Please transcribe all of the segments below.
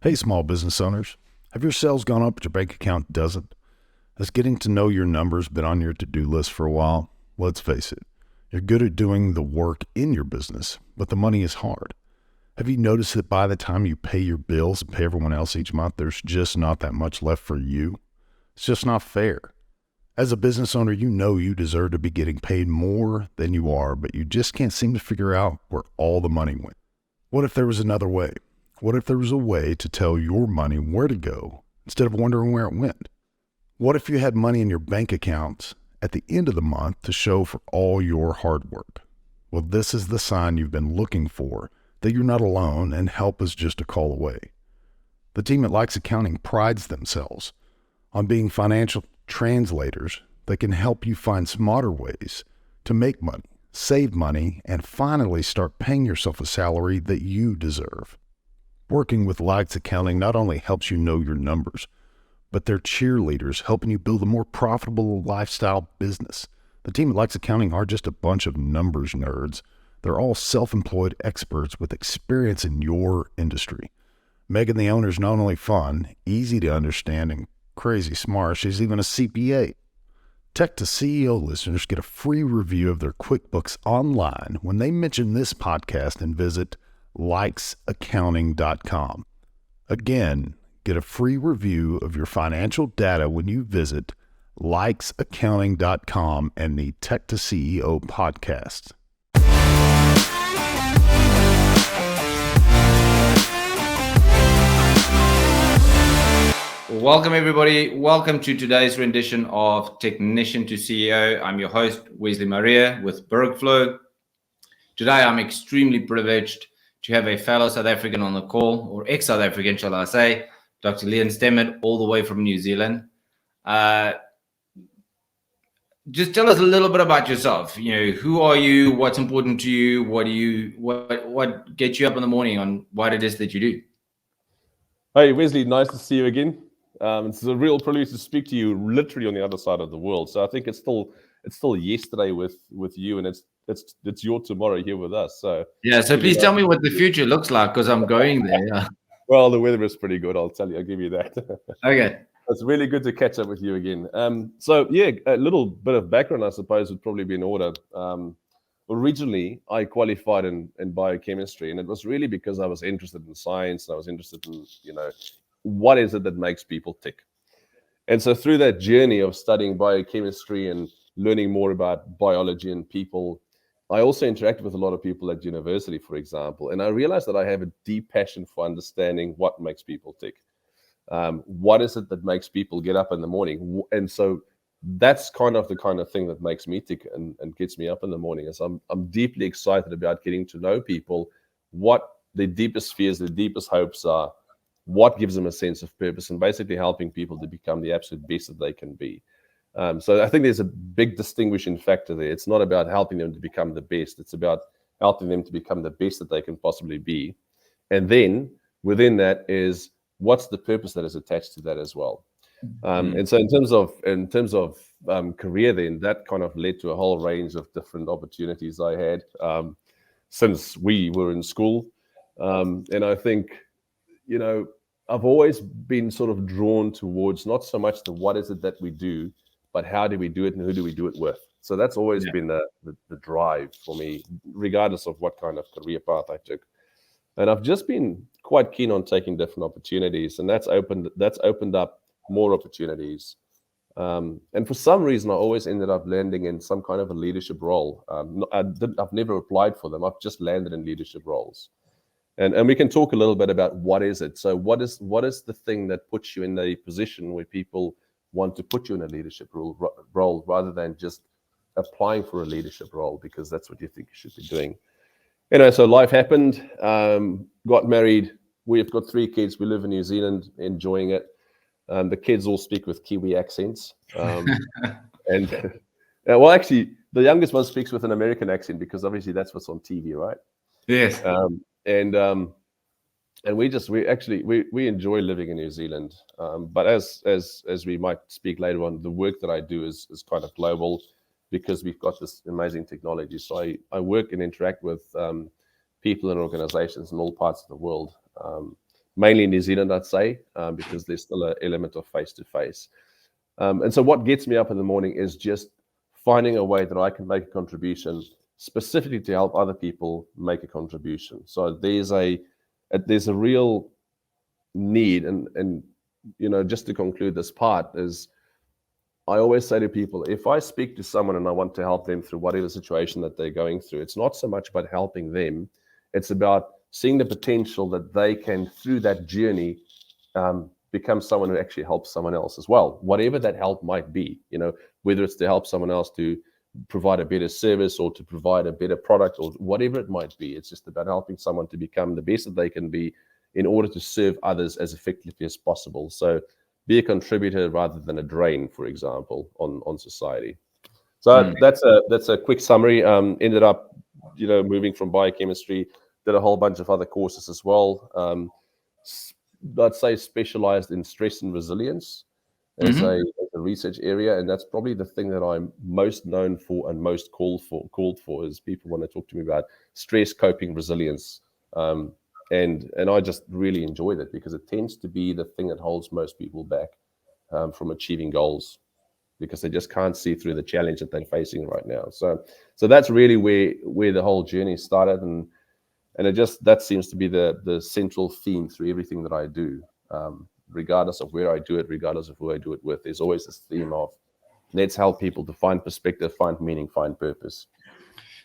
Hey, small business owners. Have your sales gone up but your bank account doesn't? Has getting to know your numbers been on your to-do list for a while? Let's face it, you're good at doing the work in your business, but the money is hard. Have you noticed that by the time you pay your bills and pay everyone else each month, there's just not that much left for you? It's just not fair. As a business owner, you know you deserve to be getting paid more than you are, but you just can't seem to figure out where all the money went. What if there was another way? What if there was a way to tell your money where to go instead of wondering where it went? What if you had money in your bank accounts at the end of the month to show for all your hard work? Well, this is the sign you've been looking for, that you're not alone and help is just a call away. The team at Likes Accounting prides themselves on being financial translators that can help you find smarter ways to make money, save money, and finally start paying yourself a salary that you deserve. Working with Likes Accounting not only helps you know your numbers, but they're cheerleaders helping you build a more profitable lifestyle business. The team at Likes Accounting are just a bunch of numbers nerds. They're all self-employed experts with experience in your industry. Megan, the owner, is not only fun, easy to understand, and crazy smart, she's even a CPA. Tech to CEO listeners get a free review of their QuickBooks online when they mention this podcast and visit likesaccounting.com. Again, get a free review of your financial data when you visit likesaccounting.com and the Tech to CEO podcast. Welcome, everybody. Welcome to today's rendition of Technician to CEO. I'm your host, Wesley Maria with Bergflow. Today, I'm extremely privileged to have a fellow South African on the call, or ex-South African, shall I say, Dr. Lehan Stemmet, all the way from New Zealand. Just tell us a little bit about yourself. Who are you? What's important to you? What gets you up in the morning on what it is that you do? Hey, Wesley, nice to see you again. It's a real privilege to speak to you literally on the other side of the world. So I think it's still yesterday with you, and it's your tomorrow here with us. So please tell me what the future looks like, because I'm going there. Yeah. Well, the weather is pretty good. I'll tell you. I'll give you that. Okay. It's really good to catch up with you again. A little bit of background, I suppose, would probably be in order. Originally, I qualified in biochemistry, and it was really because I was interested in science, and I was interested in, what is it that makes people tick? And so through that journey of studying biochemistry and learning more about biology and people, I also interacted with a lot of people at university, for example, and I realized that I have a deep passion for understanding what makes people tick. What is it that makes people get up in the morning? And so that's the kind of thing that makes me tick and gets me up in the morning. Is I'm deeply excited about getting to know people, what their deepest fears, their deepest hopes are, what gives them a sense of purpose, and basically helping people to become the absolute best that they can be. So I think there's a big distinguishing factor there. It's not about helping them to become the best. It's about helping them to become the best that they can possibly be. And then within that is, what's the purpose that is attached to that as well? And so in terms of career, then that kind of led to a whole range of different opportunities I had since we were in school. And I think, I've always been sort of drawn towards not so much the what is it that we do, but how do we do it and who do we do it with? So that's always been the drive for me, regardless of what kind of career path I took. And I've just been quite keen on taking different opportunities, and that's opened up more opportunities. And for some reason, I always ended up landing in some kind of a leadership role. I've never applied for them. I've just landed in leadership roles. And we can talk a little bit about what is it. So what is the thing that puts you in a position where people want to put you in a leadership role rather than just applying for a leadership role because that's what you think you should be doing. So life happened, got married. We've got 3 kids. We live in New Zealand, enjoying it. The kids all speak with Kiwi accents. Actually, the youngest one speaks with an American accent because obviously that's what's on TV, right? Yes. And we enjoy living in New Zealand. But as we might speak later on, the work that I do is kind of global because we've got this amazing technology. So I work and interact with people and organizations in all parts of the world. mainly New Zealand, I'd say, because there's still an element of face-to-face. And so what gets me up in the morning is just finding a way that I can make a contribution specifically to help other people make a contribution. So there's a real need, and just to conclude this part is, I always say to people, if I speak to someone and I want to help them through whatever situation that they're going through, it's not so much about helping them, it's about seeing the potential that they can, through that journey, become someone who actually helps someone else as well, whatever that help might be, whether it's to help someone else to provide a better service or to provide a better product or whatever it might be. It's just about helping someone to become the best that they can be in order to serve others as effectively as possible. So be a contributor rather than a drain, for example, on society. So that's a quick summary. Ended up, moving from biochemistry, did a whole bunch of other courses as well. I'd say specialized in stress and resilience as a research area, and that's probably the thing that I'm most known for and most called for is people want to talk to me about stress, coping, resilience. And I just really enjoy that because it tends to be the thing that holds most people back from achieving goals, because they just can't see through the challenge that they're facing right now. So that's really where the whole journey started, and that seems to be the central theme through everything that I do, regardless of where I do it, regardless of who I do it with. There's always this theme of let's help people to find perspective, find meaning, find purpose.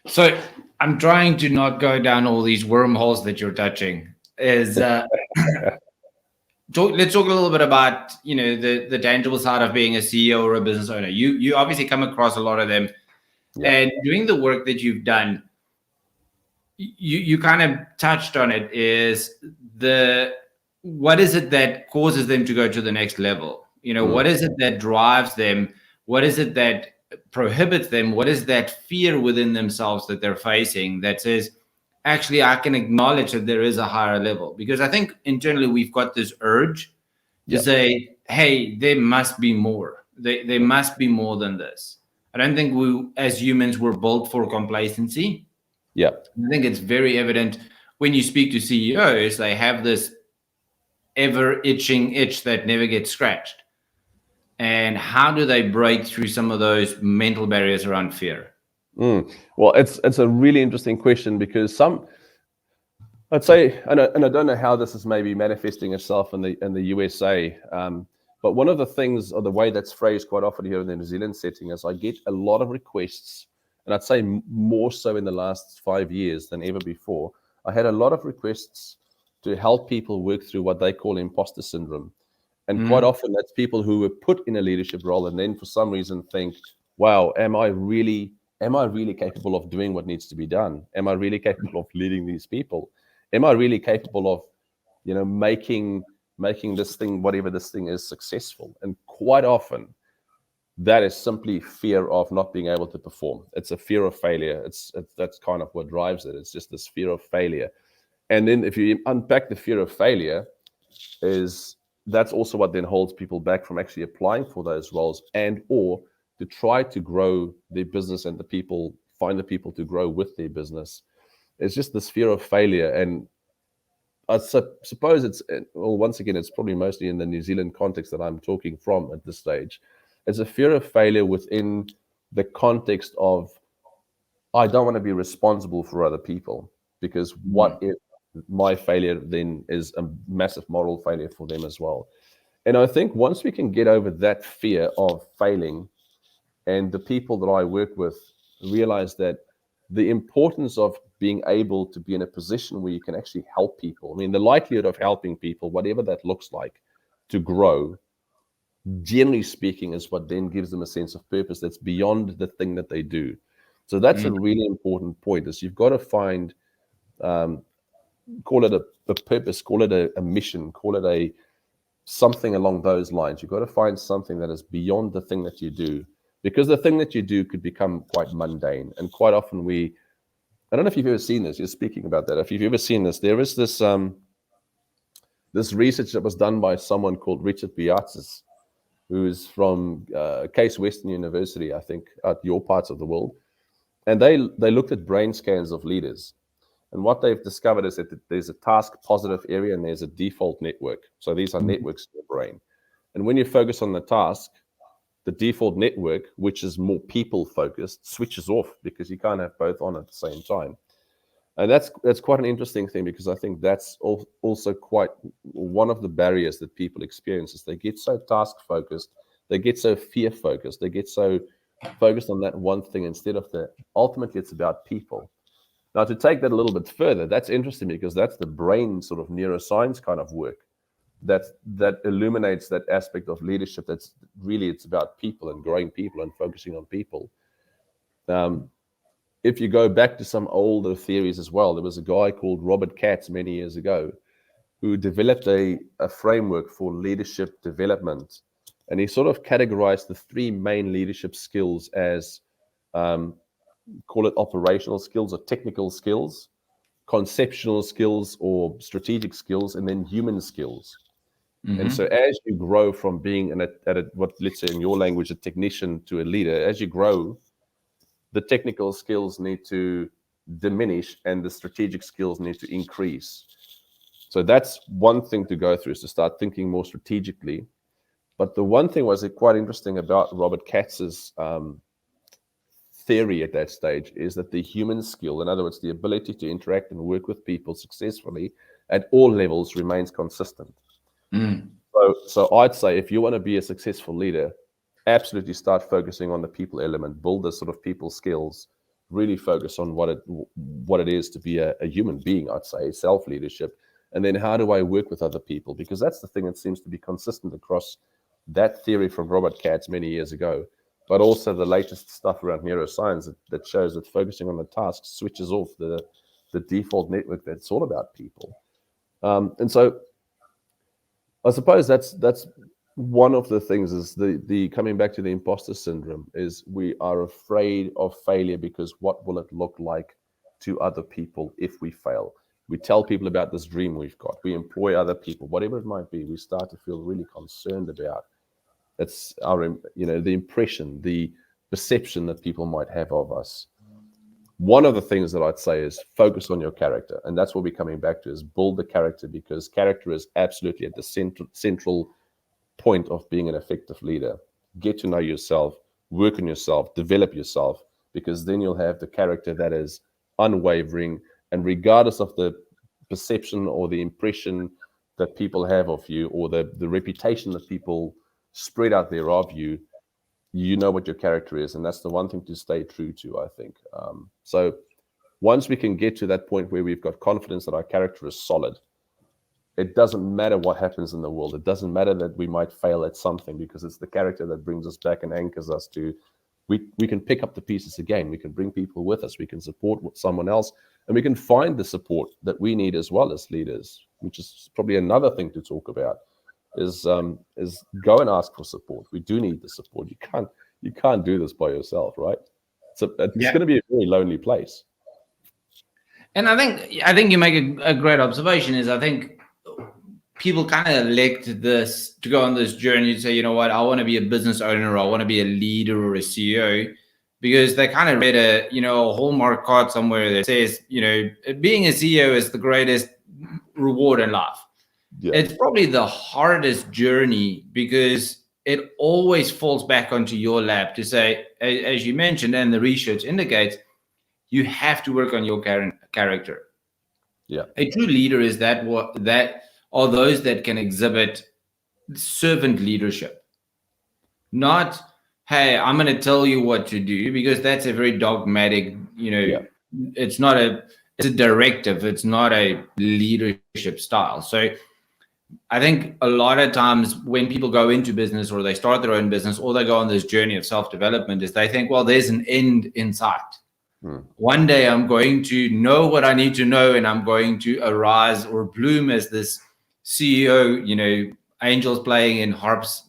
So I'm trying to not go down all these wormholes that you're touching. Let's talk a little bit about the tangible side of being a CEO or a business owner. You obviously come across a lot of them, and doing the work that you've done, you kind of touched on it. Is what is it that causes them to go to the next level? What is it that drives them? What is it that prohibits them? What is that fear within themselves that they're facing that says, actually, I can acknowledge that there is a higher level? Because I think internally we've got this urge to say, hey, there must be more. There must be more than this. I don't think we, as humans, were built for complacency. Yeah. I think it's very evident when you speak to CEOs, they have this ever itching itch that never gets scratched. And how do they break through some of those mental barriers around fear? Well, it's a really interesting question, because I'd say, and I don't know how this is maybe manifesting itself in the USA, but one of the things, or the way that's phrased quite often here in the New Zealand setting, is I get a lot of requests, and I'd say more so in the last 5 years than ever before. I had a lot of requests to help people work through what they call imposter syndrome. And quite often that's people who were put in a leadership role and then for some reason think, wow, am I really capable of doing what needs to be done? Am I really capable of leading these people? Am I really capable of, making this thing, whatever this thing is, successful? And quite often that is simply fear of not being able to perform. It's a fear of failure. That's kind of what drives it. It's just this fear of failure. And then if you unpack the fear of failure, that's also what then holds people back from actually applying for those roles and or to try to grow their business and find the people to grow with their business. It's just this fear of failure. And I suppose once again, it's probably mostly in the New Zealand context that I'm talking from at this stage. It's a fear of failure within the context of, I don't want to be responsible for other people, because what if my failure then is a massive moral failure for them as well? And I think once we can get over that fear of failing, and the people that I work with realize that the importance of being able to be in a position where you can actually help people. I mean, the likelihood of helping people, whatever that looks like, to grow, generally speaking, is what then gives them a sense of purpose that's beyond the thing that they do. So that's a really important point, is you've got to find, call it a purpose, call it a mission, call it something along those lines. You've got to find something that is beyond the thing that you do, because the thing that you do could become quite mundane. And quite often I don't know if you've ever seen this, you're speaking about that. If you've ever seen this, there is this research that was done by someone called Richard Piatzis, who's from Case Western University, I think, at your parts of the world. And they looked at brain scans of leaders. And what they've discovered is that there's a task positive area and there's a default network. So these are networks in your brain. And when you focus on the task, the default network, which is more people focused, switches off because you can't have both on at the same time. And that's quite an interesting thing, because I think that's also quite one of the barriers that people experience is they get so task focused, they get so fear focused, they get so focused on that one thing instead of ultimately it's about people. Now, to take that a little bit further, that's interesting because that's the brain sort of neuroscience kind of work that illuminates that aspect of leadership. That's really, it's about people and growing people and focusing on people. If you go back to some older theories as well, there was a guy called Robert Katz many years ago who developed a framework for leadership development. And he sort of categorized the three main leadership skills as, call it operational skills or technical skills, conceptual skills or strategic skills, and then human skills. Mm-hmm. And so as you grow from being what, let's say in your language, a technician to a leader, as you grow, the technical skills need to diminish and the strategic skills need to increase. So that's one thing to go through, is to start thinking more strategically. But the one thing was quite interesting about Robert Katz's theory at that stage is that the human skill, in other words, the ability to interact and work with people successfully at all levels, remains consistent. Mm. So I'd say if you want to be a successful leader, absolutely start focusing on the people element, build the sort of people skills, really focus on what it is to be a human being, I'd say, self-leadership. And then how do I work with other people? Because that's the thing that seems to be consistent across that theory from Robert Katz many years ago, but also the latest stuff around neuroscience that shows that focusing on the task switches off the default network that's all about people. And so I suppose that's one of the things is the coming back to the imposter syndrome is we are afraid of failure because what will it look like to other people if we fail? We tell people about this dream we've got. We employ other people, whatever it might be. We start to feel really concerned about it's our, the impression, the perception that people might have of us. One of the things that I'd say is focus on your character. And that's what we're coming back to, is build the character, because character is absolutely at the central point of being an effective leader. Get to know yourself, work on yourself, develop yourself, because then you'll have the character that is unwavering. And regardless of the perception or the impression that people have of you, or the reputation that people spread out there of you, you know what your character is. And that's the one thing to stay true to, I think. So once we can get to that point where we've got confidence that our character is solid, it doesn't matter what happens in the world. It doesn't matter that we might fail at something, because it's the character that brings us back and anchors us to, we can pick up the pieces again. We can bring people with us. We can support someone else, and we can find the support that we need as well as leaders, which is probably another thing to talk about, is go and ask for support. We do need the support. You can't do this by yourself, right? So it's going to be a very lonely place. And I think you make a great observation, is I think people kind of elect this to go on this journey to say, you know what, I want to be a business owner, or I want to be a leader or a CEO, because they kind of read a Hallmark card somewhere that says, being a CEO is the greatest reward in life. Yeah. It's probably the hardest journey, because it always falls back onto your lap to say, as you mentioned, and the research indicates, you have to work on your character. Yeah. A true leader is that are those that can exhibit servant leadership. Not, hey, I'm going to tell you what to do, because that's a very dogmatic, it's a directive. It's not a leadership style. So I think a lot of times when people go into business, or they start their own business, or they go on this journey of self-development, is they think, well, there's an end in sight. One day I'm going to know what I need to know, and I'm going to arise or bloom as this CEO, angels playing in harps,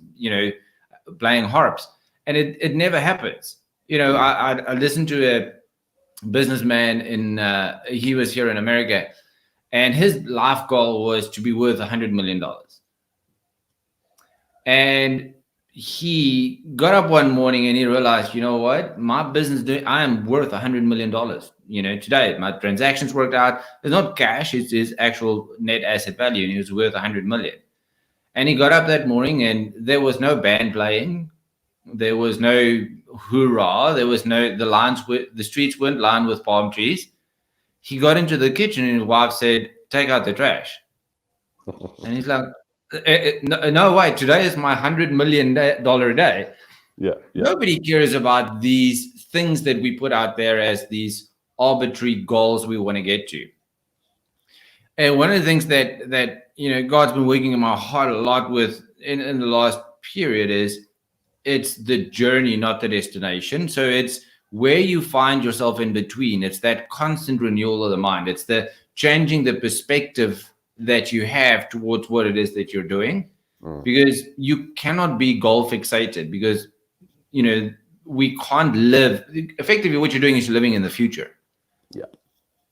playing harps. And it never happens. I listened to a businessman he was here in America, and his life goal was to be worth $100 million. And he got up one morning and he realized, you know what, my business, I am worth $100 million. Today my transactions worked out. It's not cash, it's his actual net asset value, and he was worth 100 million. And he got up that morning and there was no band playing, there was no hoorah, there was no, the streets weren't lined with palm trees. He got into the kitchen and his wife said, take out the trash. And he's like, no way, today is my $100 million day. Yeah. Nobody cares about these things that we put out there as these arbitrary goals we want to get to. And one of the things that God's been working in my heart a lot with in the last period is it's the journey, not the destination. So it's where you find yourself in between. It's that constant renewal of the mind. It's the changing the perspective that you have towards what it is that you're doing, because you cannot be goal fixated, because we can't live effectively. What you're doing is you're living in the future. Yeah.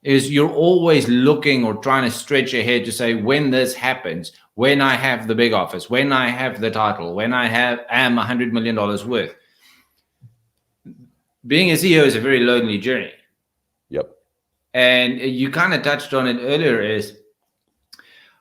Is you're always looking or trying to stretch ahead to say, when this happens, when I have the big office, when I have the title, when I am $100 million worth. Being a CEO is a very lonely journey. Yep. And you kind of touched on it earlier, is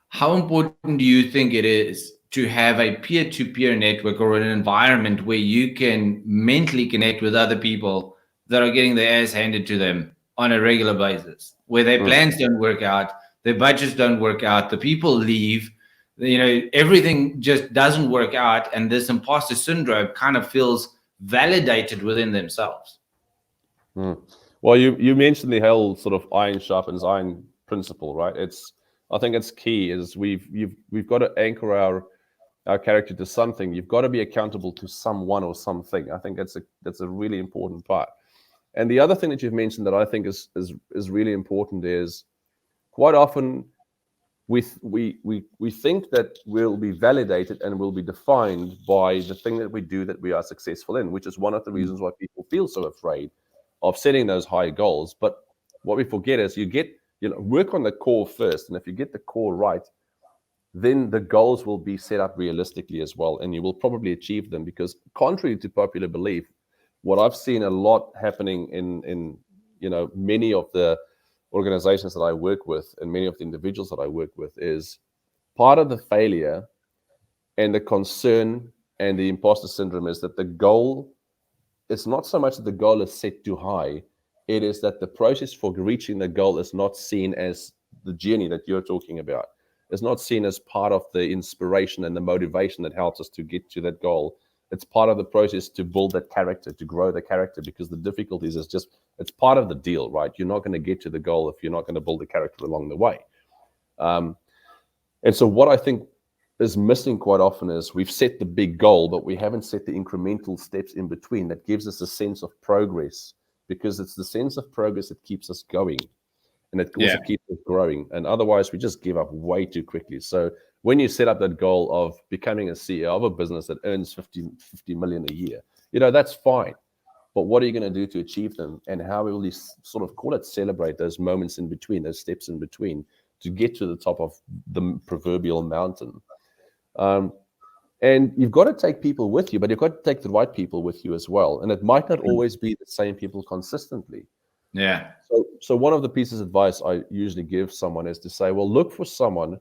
how important do you think it is to have a peer-to-peer network or an environment where you can mentally connect with other people that are getting their ass handed to them on a regular basis, where their plans don't work out, their budgets don't work out, the people leave, everything just doesn't work out, and this imposter syndrome kind of feels validated within themselves. Well, you mentioned the whole sort of iron sharpens iron principle, right? I think it's key is we've got to anchor our character to something. You've got to be accountable to someone or something. I think that's a really important part. And the other thing that you've mentioned that I think is really important is quite often we think that we'll be validated and we'll be defined by the thing that we do that we are successful in, which is one of the reasons why people feel so afraid of setting those high goals. But what we forget is work on the core first, and if you get the core right, then the goals will be set up realistically as well, and you will probably achieve them. Because contrary to popular belief, what I've seen a lot happening in many of the organizations that I work with and many of the individuals that I work with is part of the failure and the concern and the imposter syndrome is that the goal, it's not so much that the goal is set too high, it is that the process for reaching the goal is not seen as the journey that you're talking about. It's not seen as part of the inspiration and the motivation that helps us to get to that goal. It's part of the process to build that character, to grow the character, because the difficulties is just, it's part of the deal, right? You're not going to get to the goal if you're not going to build the character along the way. And so what I think is missing quite often is we've set the big goal, but we haven't set the incremental steps in between that gives us a sense of progress, because it's the sense of progress that keeps us going. And it also keeps us growing. And otherwise, we just give up way too quickly. So when you set up that goal of becoming a CEO of a business that earns 50 million a year, that's fine. But what are you going to do to achieve them? And how will you sort of celebrate those moments in between, those steps in between to get to the top of the proverbial mountain? And you've got to take people with you, but you've got to take the right people with you as well. And it might not always be the same people consistently. Yeah. So one of the pieces of advice I usually give someone is to say, well, look for someone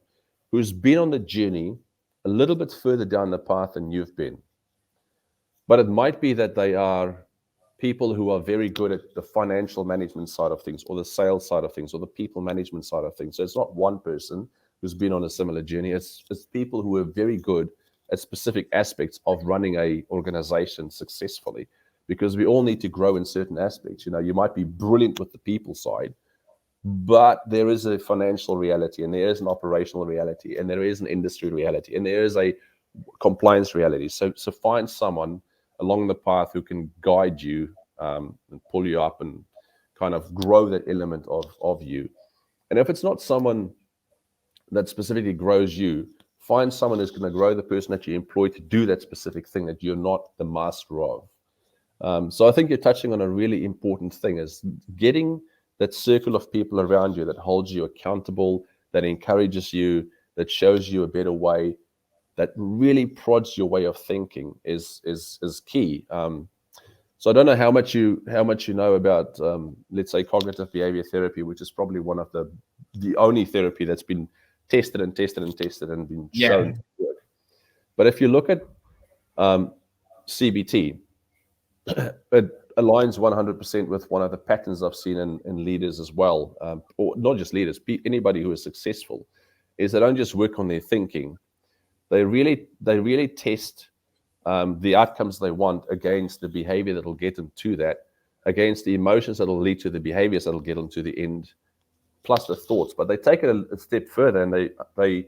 who's been on the journey a little bit further down the path than you've been. But it might be that they are people who are very good at the financial management side of things, or the sales side of things, or the people management side of things. So it's not one person who's been on a similar journey. It's people who are very good at specific aspects of running a organization successfully. Because we all need to grow in certain aspects. You might be brilliant with the people side, but there is a financial reality, and there is an operational reality, and there is an industry reality, and there is a compliance reality. So find someone along the path who can guide you and pull you up and kind of grow that element of you. And if it's not someone that specifically grows you, find someone who's going to grow the person that you employ to do that specific thing that you're not the master of. So I think you're touching on a really important thing, is getting that circle of people around you that holds you accountable, that encourages you, that shows you a better way. that really prods your way of thinking is key. So I don't know how much you know about, let's say, cognitive behavior therapy, which is probably one of the only therapy that's been tested and been shown to work. But if you look at CBT, it aligns 100% with one of the patterns I've seen in leaders as well, or not just leaders, anybody who is successful, is they don't just work on their thinking. They really test the outcomes they want against the behavior that will get them to that, against the emotions that will lead to the behaviors that will get them to the end, plus the thoughts. But they take it a step further, and they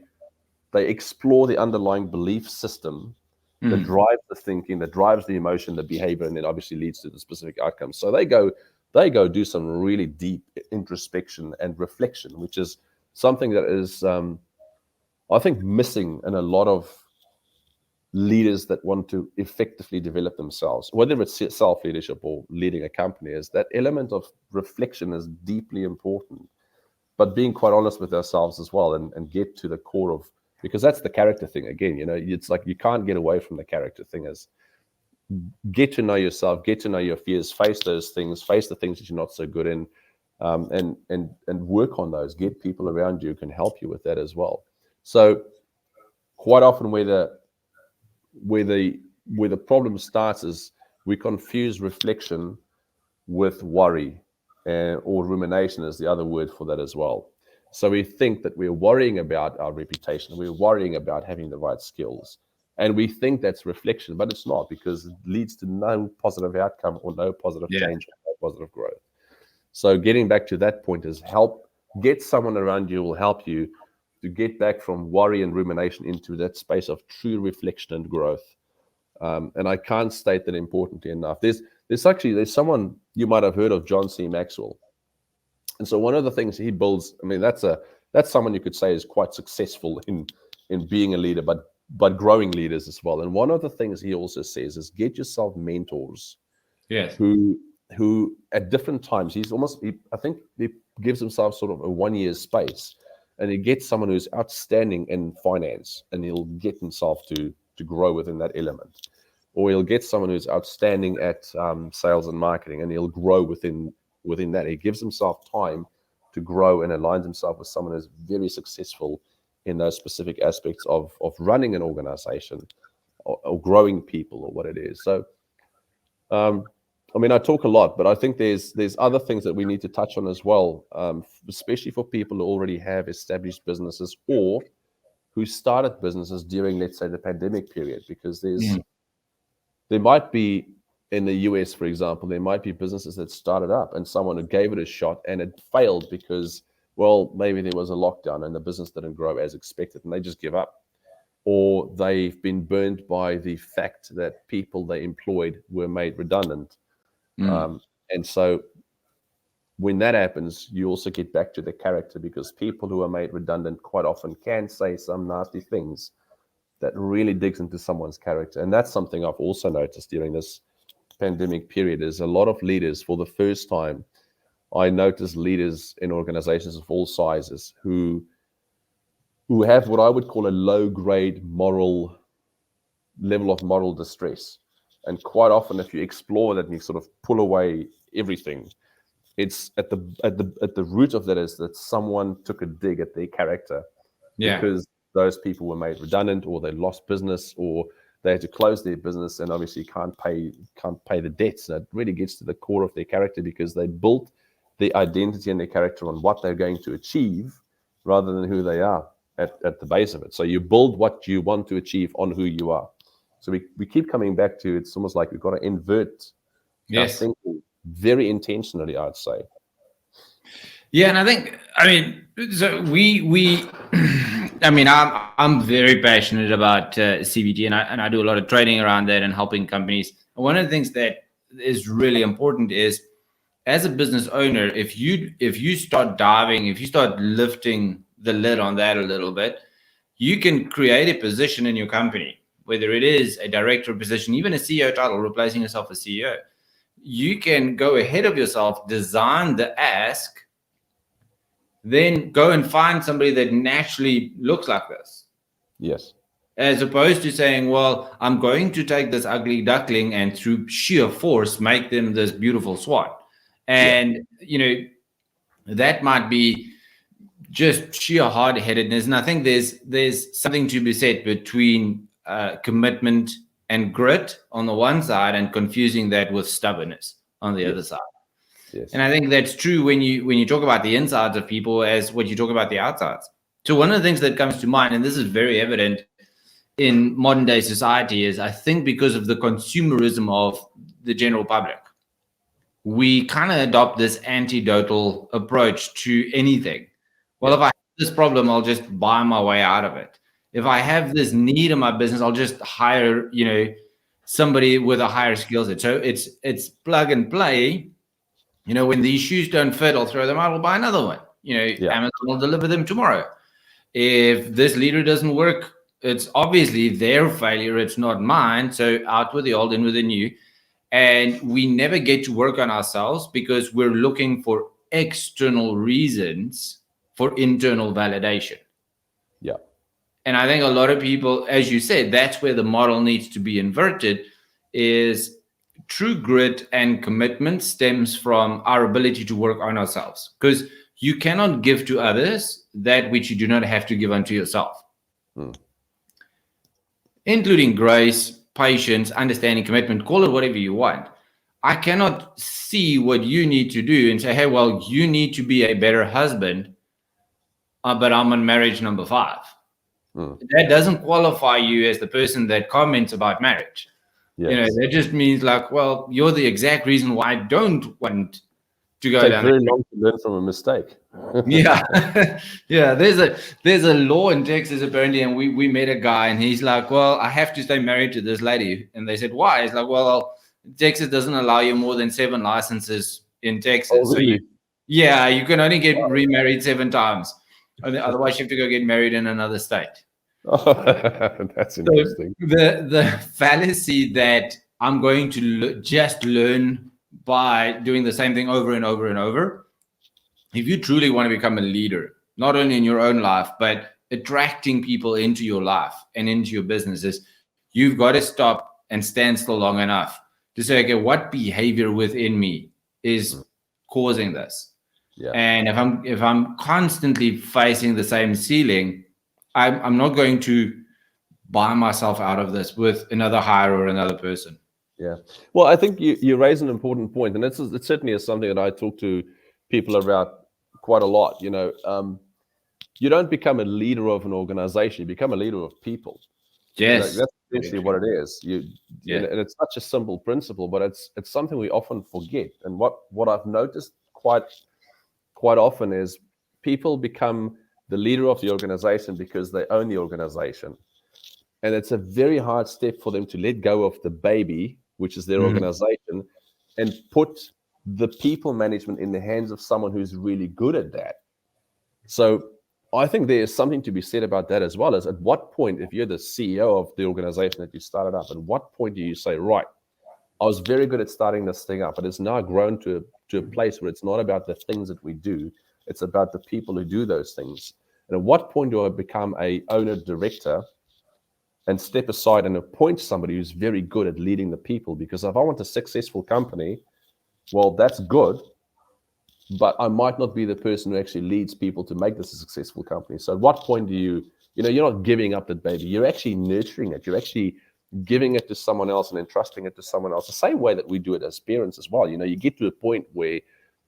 explore the underlying belief system that drives the thinking, that drives the emotion, the behavior, and then obviously leads to the specific outcomes. So they go do some really deep introspection and reflection, which is something that is, I think, missing in a lot of leaders that want to effectively develop themselves, whether it's self-leadership or leading a company. Is that element of reflection is deeply important, but being quite honest with ourselves as well, and get to the core of, because that's the character thing again. It's like you can't get away from the character thing. Is get to know yourself, get to know your fears, face those things, face the things that you're not so good in, and work on those. Get people around you who can help you with that as well. So quite often where the problem starts is we confuse reflection with worry, or rumination is the other word for that as well. So we think that we're worrying about our reputation, we're worrying about having the right skills, and we think that's reflection, but it's not, because it leads to no positive outcome or no positive change or no positive growth. So getting back to that point is get someone around you who will help you to get back from worry and rumination into that space of true reflection and growth. And I can't state that importantly enough. There's someone you might have heard of, John C. Maxwell. And so one of the things he builds, I mean, that's someone you could say is quite successful in being a leader, but growing leaders as well. And one of the things he also says is get yourself mentors. Yes. Who at different times, I think he gives himself sort of a 1 year space, and he gets someone who's outstanding in finance, and he'll get himself to grow within that element. Or he'll get someone who's outstanding at sales and marketing, and he'll grow within that. He gives himself time to grow and aligns himself with someone who's very successful in those specific aspects of running an organization or growing people or what it is. So, I mean, I talk a lot, but I think there's other things that we need to touch on as well, especially for people who already have established businesses or who started businesses during, let's say, the pandemic period, because there might be, in the US, for example, there might be businesses that started up and someone who gave it a shot and it failed because, well, maybe there was a lockdown and the business didn't grow as expected and they just give up. Or they've been burned by the fact that people they employed were made redundant. And so when that happens, you also get back to the character, because people who are made redundant quite often can say some nasty things that really digs into someone's character. And that's something I've also noticed during this pandemic period, is a lot of leaders, for the first time, I noticed leaders in organizations of all sizes who have what I would call a low-grade level of moral distress. And quite often, if you explore that and you sort of pull away everything, it's at the root of that is that someone took a dig at their character, because those people were made redundant, or they lost business, or they had to close their business, and obviously can't pay the debts. And it really gets to the core of their character, because they built their identity and their character on what they're going to achieve rather than who they are at the base of it. So you build what you want to achieve on who you are. So we keep coming back to, it's almost like we've got to invert our thinking very intentionally, I'd say. Yeah, and I mean, so we I mean, I'm very passionate about CBT, and I do a lot of training around that and helping companies. And one of the things that is really important is, as a business owner, if you start diving, if you start lifting the lid on that a little bit, you can create a position in your company, whether it is a director position, even a CEO title, replacing yourself as CEO. You can go ahead of yourself, design the ask, then go and find somebody that naturally looks like this. Yes. as opposed to saying, well, I'm going to take this ugly duckling and through sheer force make them this beautiful swan. And, that might be just sheer hard-headedness. And I think there's something to be said between commitment and grit on the one side and confusing that with stubbornness on the other side. Yes. And I think that's true when you talk about the insides of people as what you talk about the outsides. So one of the things that comes to mind, and this is very evident in modern day society, is I think because of the consumerism of the general public, we kind of adopt this antidotal approach to anything. Well, if I have this problem, I'll just buy my way out of it. If I have this need in my business, I'll just hire, somebody with a higher skill set. So it's plug and play. When these shoes don't fit, I'll throw them out. I'll buy another one. Amazon will deliver them tomorrow. If this leader doesn't work, it's obviously their failure. It's not mine. So out with the old, in with the new. And we never get to work on ourselves because we're looking for external reasons for internal validation. Yeah. And I think a lot of people, as you said, that's where the model needs to be inverted, is true grit and commitment stems from our ability to work on ourselves. Because you cannot give to others that which you do not have to give unto yourself. Including grace, patience, understanding, commitment, call it whatever you want. I cannot see what you need to do and say, hey, well, you need to be a better husband, but I'm on marriage number 5. That doesn't qualify you as the person that comments about marriage. Yes. That just means like, well, you're the exact reason why I don't want to go down. Very long to learn from a mistake. Yeah. There's a law in Texas apparently, and we met a guy and he's like, well, I have to stay married to this lady. And they said, why? He's like, well, Texas doesn't allow you more than 7 licenses in Texas. Oh, really? So you can only get remarried 7 times. Otherwise you have to go get married in another state. Oh, that's interesting. So the fallacy that I'm going to just learn by doing the same thing over and over and over. If you truly want to become a leader, not only in your own life, but attracting people into your life and into your businesses, you've got to stop and stand still long enough to say, okay, what behavior within me is causing this? Yeah. And if I'm constantly facing the same ceiling, I'm not going to buy myself out of this with another hire or another person. Yeah. Well, I think you raise an important point, and it certainly is something that I talk to people about quite a lot. You don't become a leader of an organization; you become a leader of people. Yes, that's essentially what it is. And it's such a simple principle, but it's something we often forget. And what I've noticed quite often is people become the leader of the organization because they own the organization, and it's a very hard step for them to let go of the baby, which is their organization, and put the people management in the hands of someone who's really good at that. So I think there is something to be said about that as well. As at what point, if you're the CEO of the organization that you started up, at what point do you say, right, I was very good at starting this thing up, but it's now grown to a place where it's not about the things that we do, it's about the people who do those things. And at what point do I become a owner director and step aside and appoint somebody who's very good at leading the people? Because if I want a successful company, well, that's good, but I might not be the person who actually leads people to make this a successful company. So at what point do you're not giving up that baby, you're actually nurturing it, you're actually giving it to someone else and entrusting it to someone else, the same way that we do it as parents as well. You get to a point where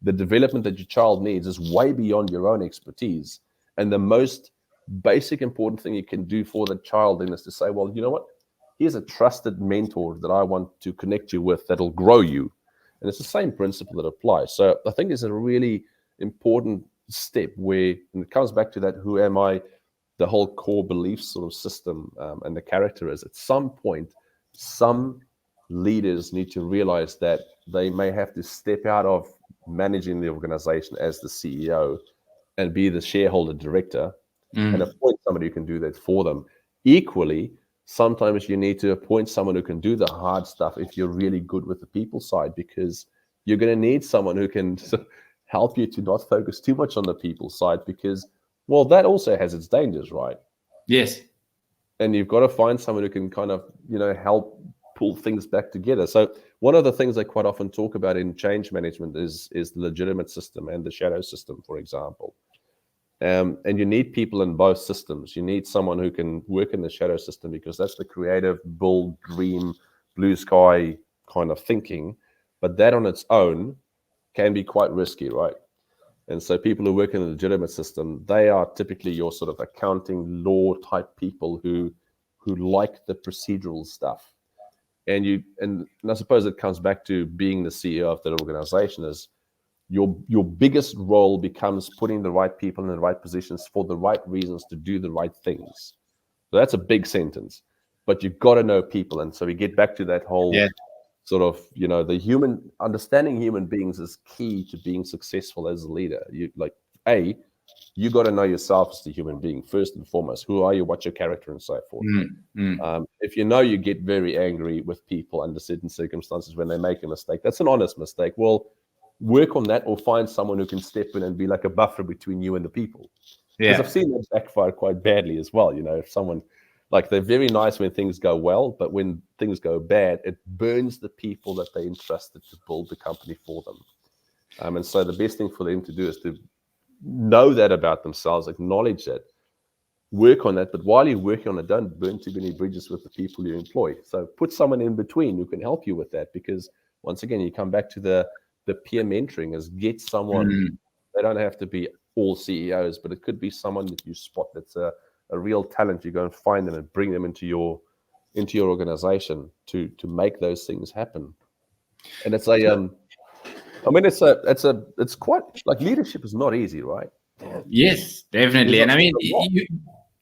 the development that your child needs is way beyond your own expertise. And the most basic important thing you can do for the child then is to say, well, you know what? Here's a trusted mentor that I want to connect you with that'll grow you. And it's the same principle that applies. So I think it's a really important step where, and it comes back to that, who am I, the whole core belief sort of system and the character is, at some point, some leaders need to realize that they may have to step out of managing the organization as the CEO and be the shareholder director and appoint somebody who can do that for them. Equally, sometimes you need to appoint someone who can do the hard stuff if you're really good with the people side, because you're going to need someone who can help you to not focus too much on the people side, because, well, that also has its dangers, right? Yes. and you've got to find someone who can kind of, help pull things back together. So one of the things I quite often talk about in change management is the legitimate system and the shadow system, for example. And you need people in both systems. You need someone who can work in the shadow system because that's the creative, bold, dream, blue sky kind of thinking. But that on its own can be quite risky, right? And so people who work in the legitimate system, they are typically your sort of accounting, law type people who like the procedural stuff. And I suppose it comes back to being the CEO of that organization is your biggest role becomes putting the right people in the right positions for the right reasons to do the right things. So that's a big sentence, but you've got to know people. And so we get back to that whole sort of, the understanding human beings is key to being successful as a leader. You got to know yourself as a human being first and foremost. Who are you? What's your character, and so forth. If you get very angry with people under certain circumstances when they make a mistake, that's an honest mistake. Well, work on that, or find someone who can step in and be like a buffer between you and the people. Because I've seen that backfire quite badly as well. If someone, like, they're very nice when things go well, but when things go bad, it burns the people that they entrusted to build the company for them. And so the best thing for them to do is to know that about themselves, acknowledge that, work on that. But while you're working on it, don't burn too many bridges with the people you employ. So put someone in between who can help you with that. Because once again, you come back to the peer mentoring, is get someone. They don't have to be all CEOs, but it could be someone that you spot that's a real talent. You go and find them and bring them into your organization to make those things happen. And it's it's quite, like, leadership is not easy, right? Yes, definitely. And I mean,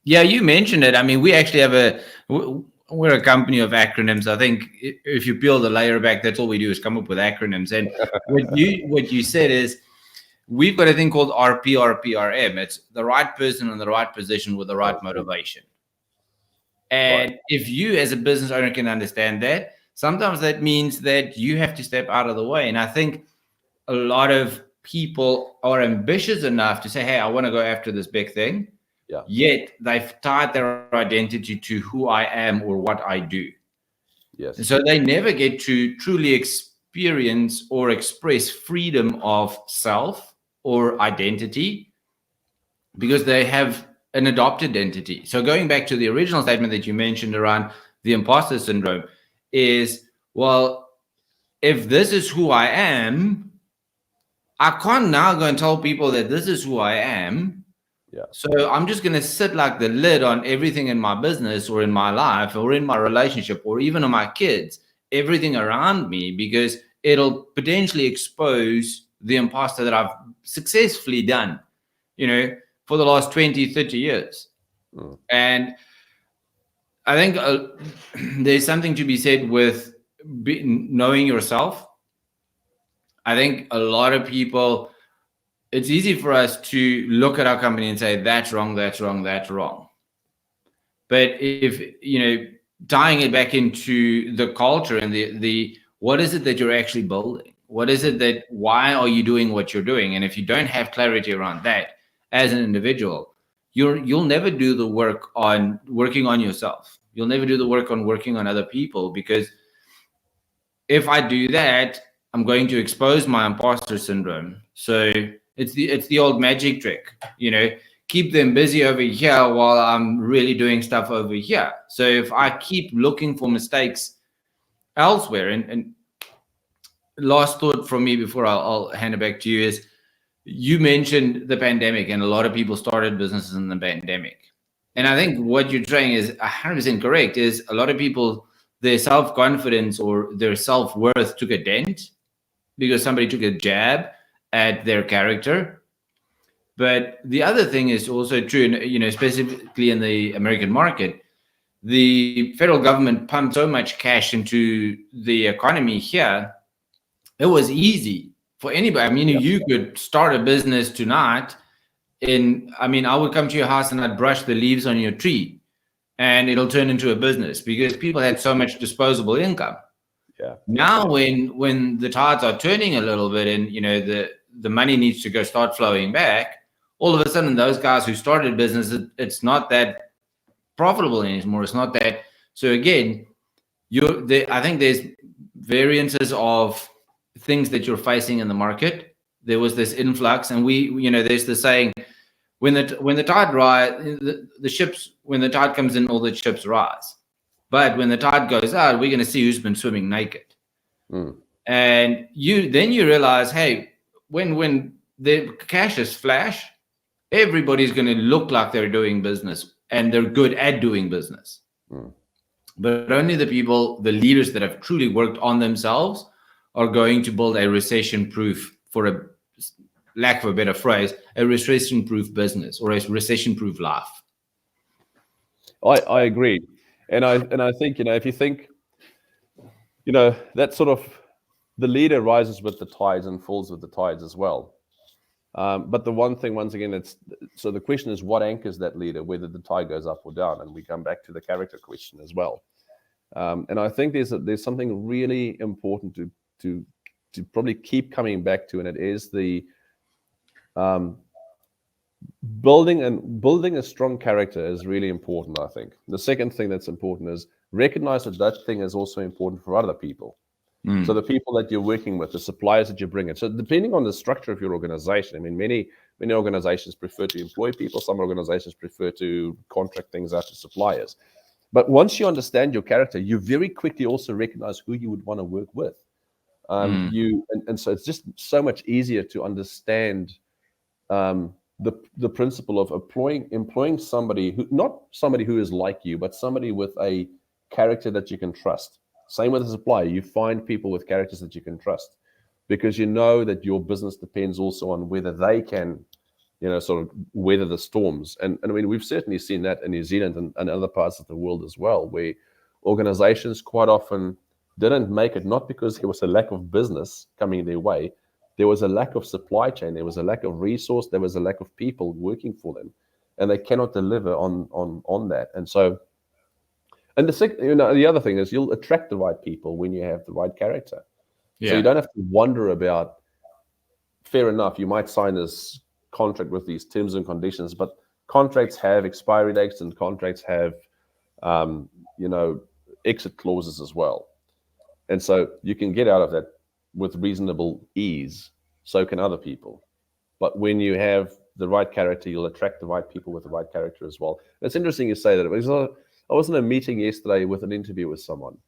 you mentioned it. I mean, we actually we're a company of acronyms. I think if you peel the layer back, that's all we do is come up with acronyms. And what you said is, we've got a thing called RPRPRM. It's the right person in the right position with the right motivation. And if you as a business owner can understand that, sometimes that means that you have to step out of the way. And I think a lot of people are ambitious enough to say, hey, I want to go after this big thing. Yeah. Yet they've tied their identity to who I am or what I do. Yes. And so they never get to truly experience or express freedom of self or identity because they have an adopted identity. So going back to the original statement that you mentioned around the imposter syndrome is, well, if this is who I am, I can't now go and tell people that this is who I am. Yeah. So I'm just going to sit like the lid on everything in my business or in my life or in my relationship or even on my kids, everything around me, because it'll potentially expose the imposter that I've successfully done, for the last 20, 30 years. And I think there's something to be said with knowing yourself. I think a lot of people, it's easy for us to look at our company and say, that's wrong, that's wrong, that's wrong. But if, tying it back into the culture and the what is it that you're actually building? What is it why are you doing what you're doing? And if you don't have clarity around that as an individual, you'll never do the work on working on yourself. You'll never do the work on working on other people, because if I do that, I'm going to expose my imposter syndrome. So it's the old magic trick, keep them busy over here while I'm really doing stuff over here. So if I keep looking for mistakes elsewhere, and last thought from me before I'll hand it back to you is, you mentioned the pandemic, and a lot of people started businesses in the pandemic. And I think what you're saying is 100% correct, is a lot of people, their self-confidence or their self-worth took a dent because somebody took a jab at their character. But the other thing is also true, specifically in the American market, the federal government pumped so much cash into the economy here. It was easy for anybody. I mean, you could start a business tonight. I would come to your house and I'd brush the leaves on your tree and it'll turn into a business because people had so much disposable income. Yeah. Now, when the tides are turning a little bit and, the money needs to go start flowing back, all of a sudden those guys who started business, it's not that profitable anymore. It's not that. So again, I think there's variances of things that you're facing in the market. There was this influx, and there's the saying, when the tide when the tide comes in, all the ships rise. But when the tide goes out, we're going to see who's been swimming naked. And then you realize, hey, when the cash is flash, everybody's going to look like they're doing business and they're good at doing business. But only the leaders that have truly worked on themselves are going to build a recession-proof, for a lack of a better phrase, a recession-proof business or a recession-proof life. I agree. And I think, if you think, that sort of, the leader rises with the tides and falls with the tides as well. But the one thing, once again, so the question is, what anchors that leader, whether the tide goes up or down? And we come back to the character question as well. And I think there's something really important to probably keep coming back to, and it is the building a strong character is really important, I think. The second thing that's important is recognize that thing is also important for other people. So the people that you're working with, the suppliers that you bring in. So depending on the structure of your organization, I mean, many organizations prefer to employ people. Some organizations prefer to contract things out to suppliers. But once you understand your character, you very quickly also recognize who you would want to work with. And so it's just so much easier to understand the principle of employing somebody who, not somebody who is like you, but somebody with a character that you can trust. Same with a supplier. You find people with characters that you can trust, because you know that your business depends also on whether they can, sort of weather the storms. And I mean, we've certainly seen that in New Zealand and other parts of the world as well, where organizations quite often didn't make it, not because there was a lack of business coming their way. There was a lack of supply chain. There was a lack of resource. There was a lack of people working for them, and they cannot deliver on that. And so, and the other thing is, you'll attract the right people when you have the right character. Yeah. So you don't have to wonder about, fair enough, you might sign this contract with these terms and conditions, but contracts have expiry dates and contracts have, exit clauses as well. And so you can get out of that with reasonable ease. So can other people. But when you have the right character, you'll attract the right people with the right character as well. And it's interesting you say that, because I was in a meeting yesterday with an interview with someone.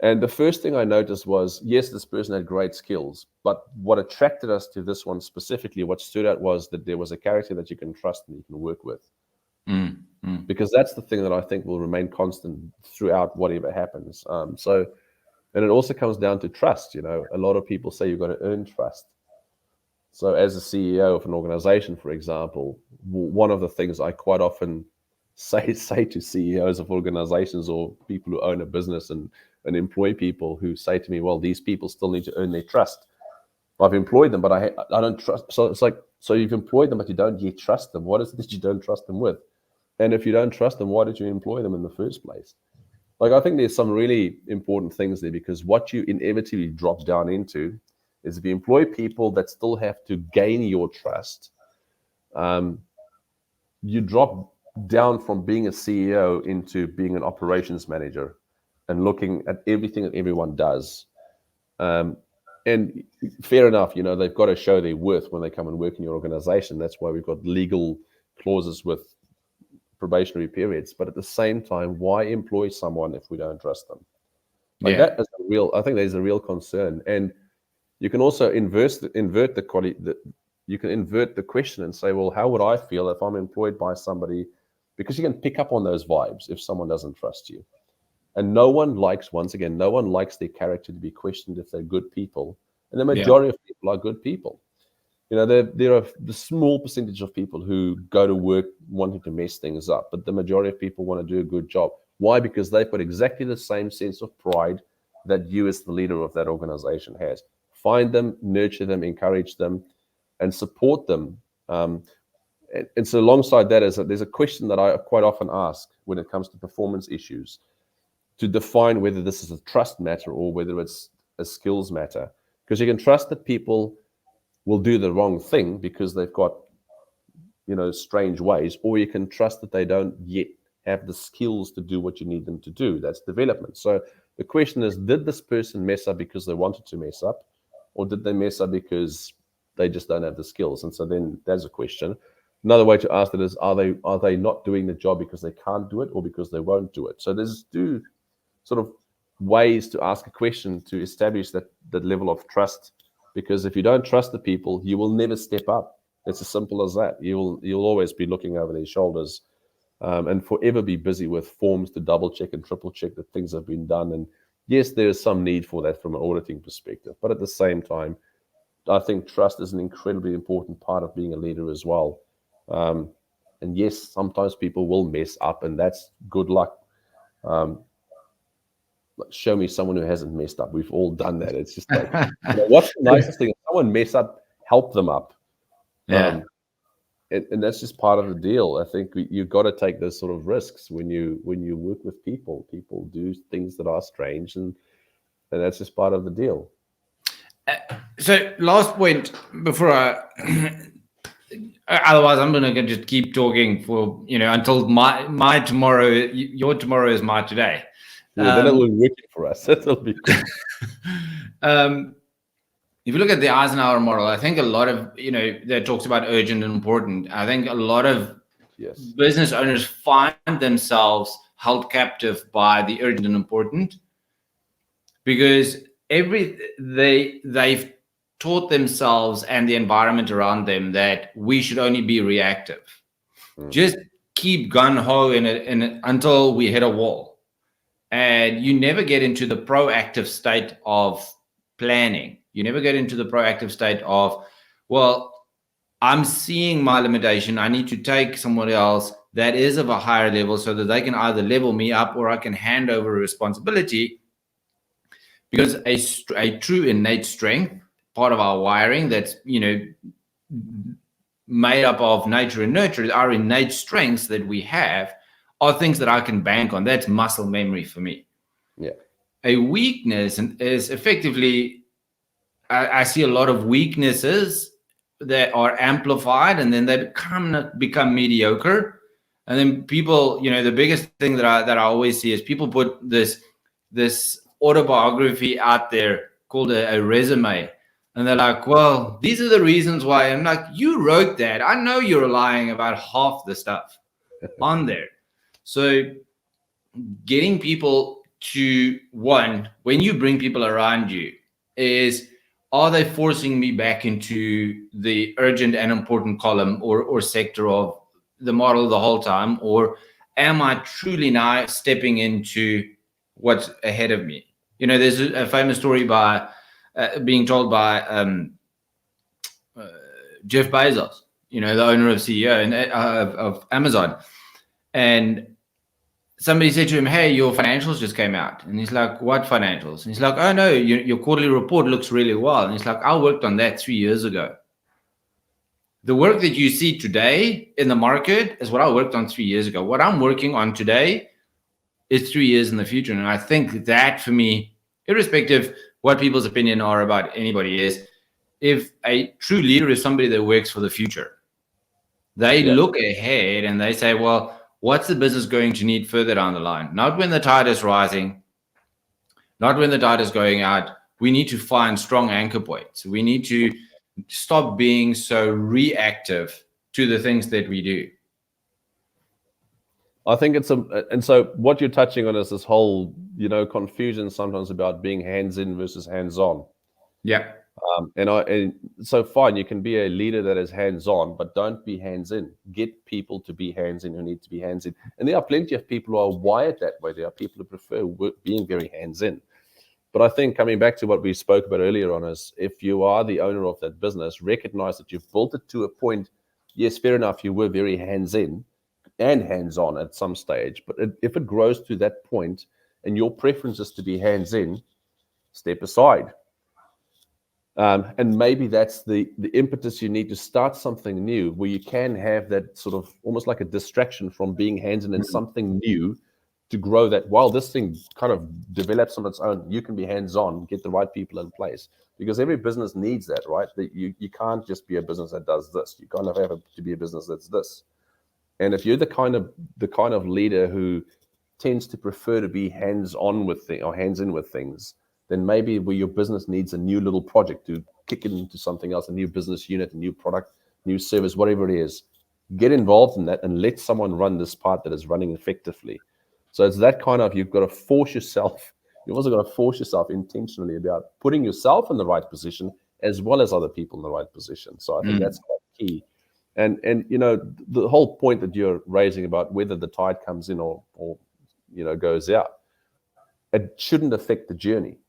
And the first thing I noticed was, yes, this person had great skills, but what attracted us to this one specifically, what stood out, was that there was a character that you can trust and you can work with. Because that's the thing that I think will remain constant throughout whatever happens. And it also comes down to trust. A lot of people say you've got to earn trust. So as a CEO of an organization, for example, one of the things I quite often say to CEOs of organizations or people who own a business and employ people, who say to me, well, these people still need to earn their trust. I've employed them, but I don't trust. So it's like, so you've employed them, but you don't yet trust them. What is it that you don't trust them with? And if you don't trust them, why did you employ them in the first place? Like, I think there's some really important things there, because what you inevitably drop down into is, if you employ people that still have to gain your trust, you drop down from being a CEO into being an operations manager and looking at everything that everyone does. And fair enough, they've got to show their worth when they come and work in your organization. That's why we've got legal clauses with probationary periods. But at the same time, why employ someone if we don't trust them? That is I think there's a real concern. And you can also invert the question and say, well, how would I feel if I'm employed by somebody? Because you can pick up on those vibes if someone doesn't trust you. And no one likes their character to be questioned if they're good people. And the majority of people are good people. There are the small percentage of people who go to work wanting to mess things up, but the majority of people want to do a good job. Why? Because they've got exactly the same sense of pride that you as the leader of that organization has. Find them, nurture them, encourage them, and support them. And so alongside that, there's a question that I quite often ask when it comes to performance issues, to define whether this is a trust matter or whether it's a skills matter. Because you can trust that people will do the wrong thing because they've got, strange ways, or you can trust that they don't yet have the skills to do what you need them to do. That's development. So the question is, did this person mess up because they wanted to mess up, or did they mess up because they just don't have the skills? And so then there's a question. Another way to ask it is, are they not doing the job because they can't do it, or because they won't do it? So there's two sort of ways to ask a question to establish that level of trust. Because if you don't trust the people, you will never step up. It's as simple as that. You'll always be looking over their shoulders, and forever be busy with forms to double check and triple check that things have been done. And yes, there is some need for that from an auditing perspective, but at the same time, I think trust is an incredibly important part of being a leader as well. And yes, sometimes people will mess up, and that's good luck. Show me someone who hasn't messed up. We've all done that. It's just like, what's the nicest thing? If someone mess up, help them up. Yeah. And that's just part of the deal. I think you've got to take those sort of risks when you work with people. People do things that are strange, and that's just part of the deal. So last point before otherwise I'm going to just keep talking for, until my tomorrow, your tomorrow is my today. Yeah, then it will be working for us. That'll be cool. If you look at the Eisenhower model, I think a lot of, that talks about urgent and important. I think a lot of business owners find themselves held captive by the urgent and important, because they've taught themselves and the environment around them that we should only be reactive. Just keep gung-ho in it until we hit a wall. And you never get into the proactive state of planning. You never get into the proactive state of, well, I'm seeing my limitation. I need to take someone else that is of a higher level so that they can either level me up, or I can hand over responsibility. Because a true innate strength, part of our wiring that's, made up of nature and nurture, our innate strengths that we have are things that I can bank on. That's muscle memory for me. Yeah. A weakness is effectively, I see a lot of weaknesses that are amplified, and then they become mediocre. And then people, the biggest thing that I always see is people put this autobiography out there called a resume. And they're like, well, these are the reasons why. I'm like, you wrote that. I know you're lying about half the stuff on there. So getting people to, one, when you bring people around you, is, are they forcing me back into the urgent and important column or sector of the model the whole time? Or am I truly now stepping into what's ahead of me? There's a famous story being told by Jeff Bezos, the owner of CEO of Amazon. And somebody said to him, hey, your financials just came out. And he's like, what financials? And he's like, oh, no, your quarterly report looks really well. And he's like, I worked on that 3 years ago. The work that you see today in the market is what I worked on 3 years ago. What I'm working on today is 3 years in the future. And I think that, for me, irrespective what people's opinion are about anybody, is if a true leader is somebody that works for the future, they look ahead and they say, well, what's the business going to need further down the line? Not when the tide is rising, not when the tide is going out. We need to find strong anchor points. We need to stop being so reactive to the things that we do. I think and so what you're touching on is this whole, confusion sometimes about being hands-in versus hands-on. Yeah. And so fine, you can be a leader that is hands-on, but don't be hands-in. Get people to be hands-in who need to be hands-in. And there are plenty of people who are wired that way. There are people who prefer being very hands-in. But I think, coming back to what we spoke about earlier on, is if you are the owner of that business, recognize that you've built it to a point. Yes, fair enough, you were very hands-in and hands-on at some stage. But if it grows to that point and your preference is to be hands-in, step aside. And maybe that's the impetus you need to start something new, where you can have that sort of almost like a distraction from being hands-in in something new, to grow that while this thing kind of develops on its own. You can be hands-on, get the right people in place, because every business needs that, right? That you can't just be a business that does this. You kind of have to be a business that's this. And if you're the kind of leader who tends to prefer to be hands-on with things or hands-in with things, then maybe where your business needs a new little project to kick it into something else, a new business unit, a new product, new service, whatever it is, get involved in that and let someone run this part that is running effectively. So it's that kind of, you've got to force yourself. You've also got to force yourself intentionally about putting yourself in the right position as well as other people in the right position. So I think that's quite key. And the whole point that you're raising about whether the tide comes in or goes out, it shouldn't affect the journey.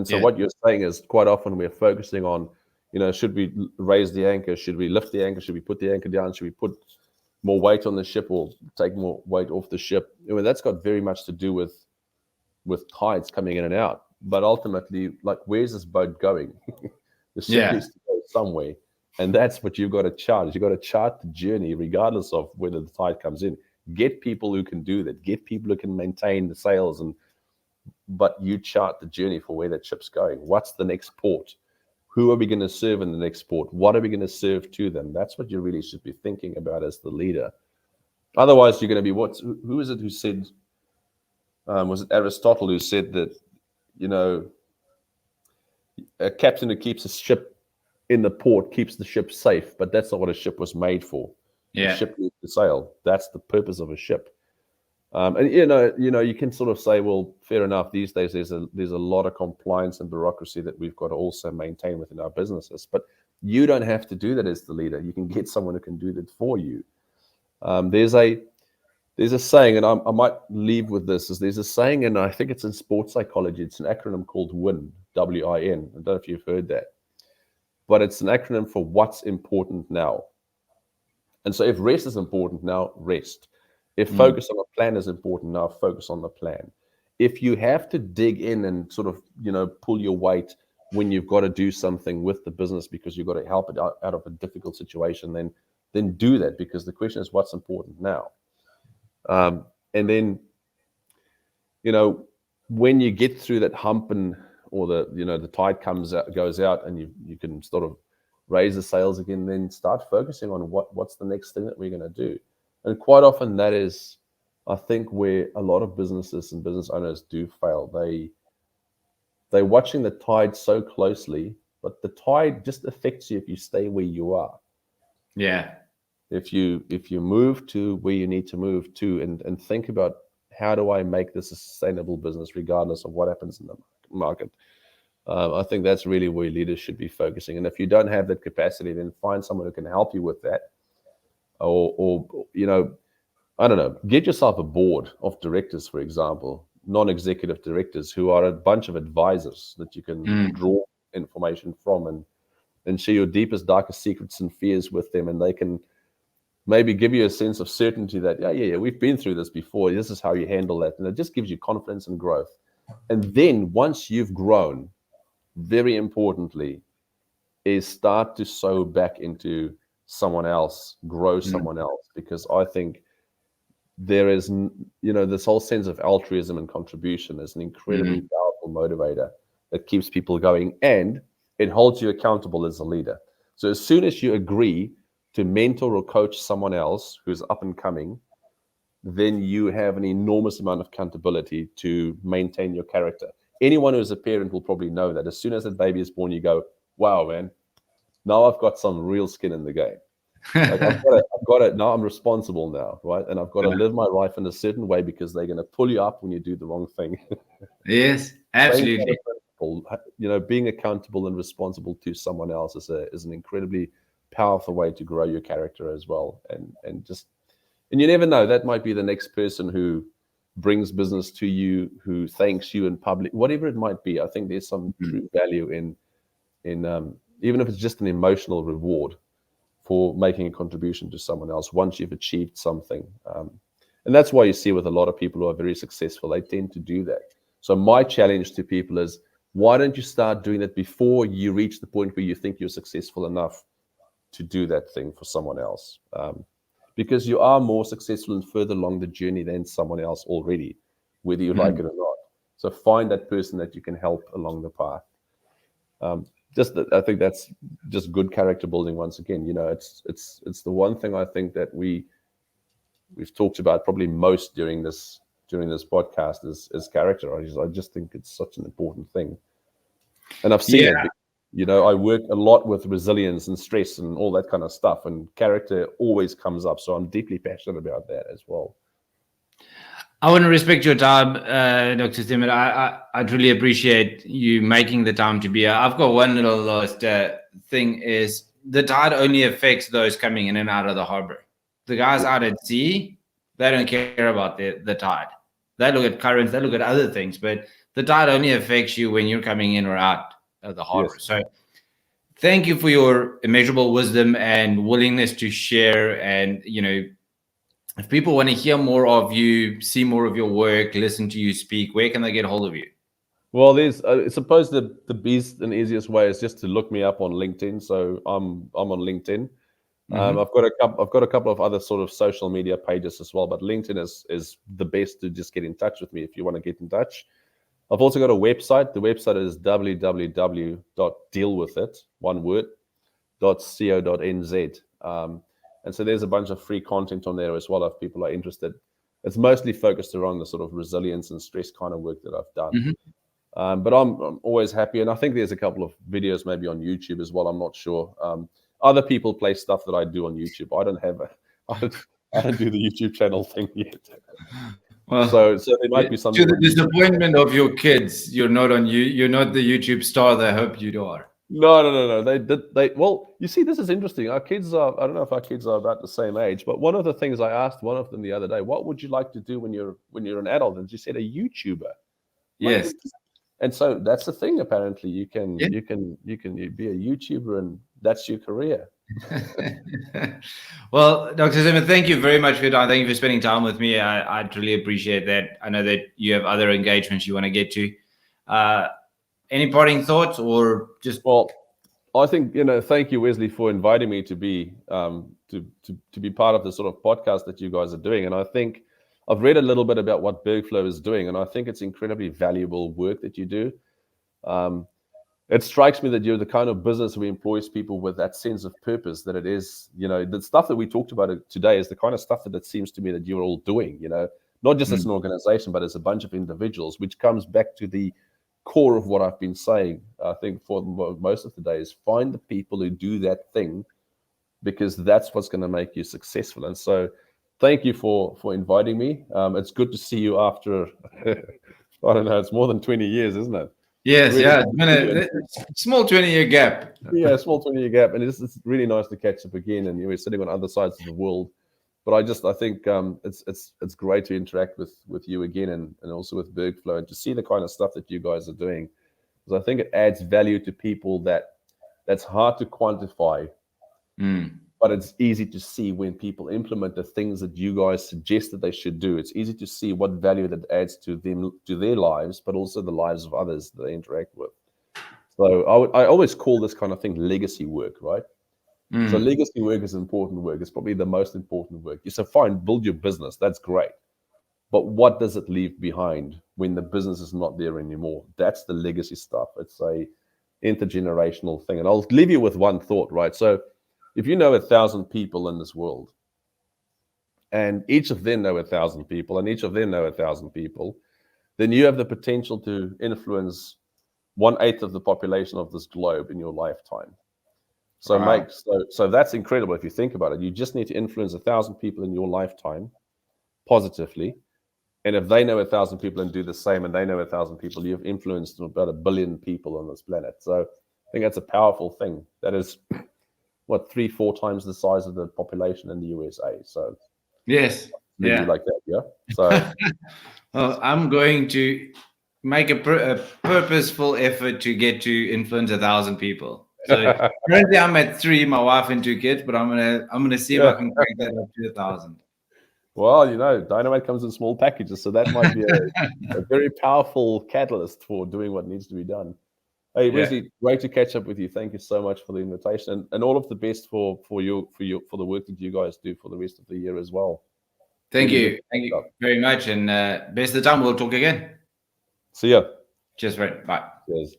So what you're saying is quite often we're focusing on, should we raise the anchor? Should we lift the anchor? Should we put the anchor down? Should we put more weight on the ship or take more weight off the ship? That's got very much to do with tides coming in and out. But ultimately, where's this boat going? The ship needs to go somewhere. And that's what you've got to chart. You've got to chart the journey regardless of whether the tide comes in. Get people who can do that. Get people who can maintain the sails, but you chart the journey for where that ship's going. What's the next port? Who are we going to serve in the next port? What are we going to serve to them? That's what you really should be thinking about as the leader. Otherwise, you're going to be who is it who said, was it Aristotle who said that, a captain who keeps a ship in the port keeps the ship safe, but that's not what a ship was made for. Yeah. A ship needs to sail. That's the purpose of a ship. And you can sort of say, well, fair enough. These days, there's a lot of compliance and bureaucracy that we've got to also maintain within our businesses. But you don't have to do that as the leader. You can get someone who can do that for you. There's a saying, and I might leave with this. There's a saying, and I think it's in sports psychology. It's an acronym called WIN, W-I-N. I don't know if you've heard that, but it's an acronym for what's important now. And so if rest is important now, rest. If focus on the plan is important now, focus on the plan. If you have to dig in and sort of, pull your weight when you've got to do something with the business because you've got to help it out of a difficult situation, then do that, because the question is what's important now. And then, when you get through that hump or the tide goes out and you can sort of raise the sails again, then start focusing on what's the next thing that we're going to do. And quite often that is, I think, where a lot of businesses and business owners do fail. They're watching the tide so closely, but the tide just affects you if you stay where you are. Yeah. If you move to where you need to move to and think about, how do I make this a sustainable business regardless of what happens in the market? I think that's really where leaders should be focusing. And if you don't have that capacity, then find someone who can help you with that. Or I don't know, get yourself a board of directors, for example, non-executive directors who are a bunch of advisors that you can draw information from and share your deepest, darkest secrets and fears with them. And they can maybe give you a sense of certainty that, yeah, we've been through this before. This is how you handle that. And it just gives you confidence and growth. And then once you've grown, very importantly, is start to sow back into someone else, grow someone else, because I think there is, this whole sense of altruism and contribution is an incredibly powerful motivator that keeps people going, and it holds you accountable as a leader. So as soon as you agree to mentor or coach someone else who's up and coming, then you have an enormous amount of accountability to maintain your character. Anyone who's a parent will probably know that as soon as that baby is born, you go, wow, man, now I've got some real skin in the game. Like I've got it. Now I'm responsible now, right? And I've got to live my life in a certain way because they're going to pull you up when you do the wrong thing. Yes, absolutely. Being accountable and responsible to someone else is an incredibly powerful way to grow your character as well. And you never know, that might be the next person who brings business to you, who thanks you in public, whatever it might be. I think there's some true value in even if it's just an emotional reward for making a contribution to someone else once you've achieved something. And that's why you see with a lot of people who are very successful, they tend to do that. So my challenge to people is, why don't you start doing that before you reach the point where you think you're successful enough to do that thing for someone else? Because you are more successful and further along the journey than someone else already, whether you like it or not. So find that person that you can help along the path. I think that's just good character building. Once again, it's the one thing I think that we we've talked about probably most during this podcast is character. I just think it's such an important thing, and I've seen it. You know, I work a lot with resilience and stress and all that kind of stuff, and character always comes up. So I'm deeply passionate about that as well. I want to respect your time, Dr. Stemmet. I truly appreciate you making the time to be here. I've got one little last thing is the tide only affects those coming in and out of the harbor. The guys out at sea, they don't care about the tide. They look at currents, they look at other things, but the tide only affects you when you're coming in or out of the harbor. Yes. So thank you for your immeasurable wisdom and willingness to share. And, you know, if people want to hear more of you, see more of your work, listen to you speak, where can they get hold of you? Well, there's I suppose the best and easiest way is just to look me up on LinkedIn. So I'm on LinkedIn. I've got a couple of other sort of social media pages as well, but LinkedIn is the best to just get in touch with me if you want to get in touch. I've also got a website. The website is www.dealwithit.co.nz. And so there's a bunch of free content on there as well if people are interested. It's mostly focused around the sort of resilience and stress kind of work that I've done. But I'm always happy. And I think there's a couple of videos maybe on YouTube as well. I'm not sure. Other people play stuff that I do on YouTube. I don't do the YouTube channel thing yet. Well, so there might be something. To the disappointment of your kids, you're not the YouTube star they hope you are. No. Well, you see, this is interesting. Our kids are, I don't know if our kids are about the same age, but one of the things I asked one of them the other day, what would you like to do when you're an adult? And she said, a YouTuber. Yes. And so that's the thing. Apparently, you can be a YouTuber, and that's your career. Well, Dr. Stemmet, thank you very much for your time. Thank you for spending time with me. I truly appreciate that. I know that you have other engagements you want to get to. Any parting thoughts, or just? Well, I think, thank you, Wesley, for inviting me to be to be part of the sort of podcast that you guys are doing. And I think I've read a little bit about what Bergflow is doing, and I think it's incredibly valuable work that you do. It strikes me that you're the kind of business who employs people with that sense of purpose, that it is, the stuff that we talked about today is the kind of stuff that it seems to me that you're all doing, not just as an organization, but as a bunch of individuals, which comes back to the core of what I've been saying, I think, for most of the day, is find the people who do that thing, because that's what's going to make you successful. And so thank you for inviting me. It's good to see you after, I don't know, it's more than 20 years, isn't it? Yes, really, yeah. It's been a small 20-year gap. Yeah, small 20-year gap. And it's really nice to catch up again. And we're sitting on other sides of the world. But I think it's great to interact with you again, and also with Bergflow, and to see the kind of stuff that you guys are doing. Because I think it adds value to people that's hard to quantify, but it's easy to see when people implement the things that you guys suggest that they should do. It's easy to see what value that adds to them, to their lives, but also the lives of others that they interact with. So I always call this kind of thing legacy work, right? So legacy work is important work. It's probably the most important work. So fine, build your business. That's great. But what does it leave behind when the business is not there anymore? That's the legacy stuff. It's a intergenerational thing. And I'll leave you with one thought, right? So if you know 1,000 people in this world, and each of them know 1,000 people, and each of them know 1,000 people, then you have the potential to influence 1/8 of the population of this globe in your lifetime. So wow. So that's incredible if you think about it. You just need to influence 1,000 people in your lifetime positively. And if they know 1,000 people and do the same, and they know 1,000 people, you've influenced about 1 billion people on this planet. So I think that's a powerful thing. That is, 3-4 times the size of the population in the USA. So yes, yeah, like that, yeah. So well, I'm going to make a purposeful effort to get to influence 1,000 people. So currently I'm at 3, my wife and 2 kids, but I'm gonna see if I can crank that up to 1,000. Well, dynamite comes in small packages, so that might be a very powerful catalyst for doing what needs to be done. Hey, Wesley, great to catch up with you. Thank you so much for the invitation, and all of the best for the work that you guys do for the rest of the year as well. Thank you very much, and best of the time. We'll talk again. See ya. Cheers, friend. Bye. Cheers.